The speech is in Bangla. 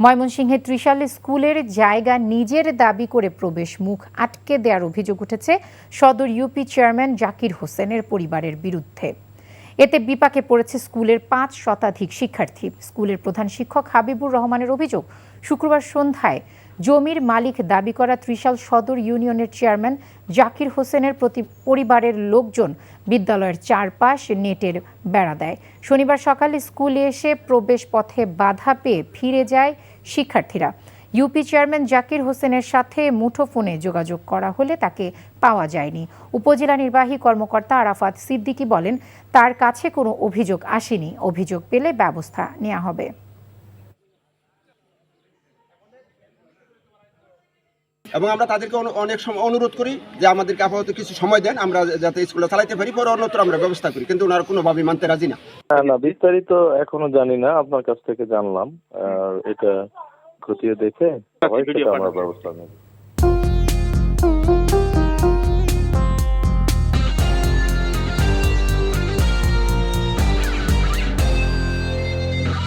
ময়মনসিংহের ত্রিশাল স্কুলের জায়গা নিজের দাবি করে প্রবেশ মুখ আটকে দেওয়ার অভিযোগ উঠেছে সদর ইউপি চেয়ারম্যান জাকির হোসেনের পরিবারের বিরুদ্ধে। এতে বিপাকে পড়েছে স্কুলের ৫ শতাধিক শিক্ষার্থী। স্কুলের প্রধান শিক্ষক হাবিবুর রহমানের অভিযোগ, শুক্রবার সন্ধ্যায় জমির মালিক দাবি করা ত্রিশাল সদর ইউনিয়নের চেয়ারম্যান জাকির হোসেনের পরিবারের লোকজন বিদ্যালয়ের চারপাশ নেটের বেড়া দেয়। শনিবার সকালে স্কুলে এসে প্রবেশ পথে বাধা পেয়ে ফিরে যায় শিক্ষার্থীরা। ইউপি চেয়ারম্যান জাকির হোসেনের সাথে মুঠোফোনে যোগাযোগ করা হলে তাকে পাওয়া যায়নি। উপজেলা নির্বাহী কর্মকর্তা আরাফাত সিদ্দিকী বলেন, তার কাছে কোনো অভিযোগ আসেনি, অভিযোগ পেলে ব্যবস্থা নেওয়া হবে। এবং আমরা তাদেরকে অনেক সময় অনুরোধ করি যে আমাদেরকে আপাতত কিছু সময় দেন, আমরা যাতে স্কুলে চালাইতে পারি, পরে অন্যত্র আমরা ব্যবস্থা করি, কিন্তু ওনারা কোনোভাবে মানতে রাজি না। না, বিস্তারিত এখনো জানি না, আপনার কাছ থেকে জানলাম। আর এটা খতিয়ে দেখে আমরা ব্যবস্থা নেব।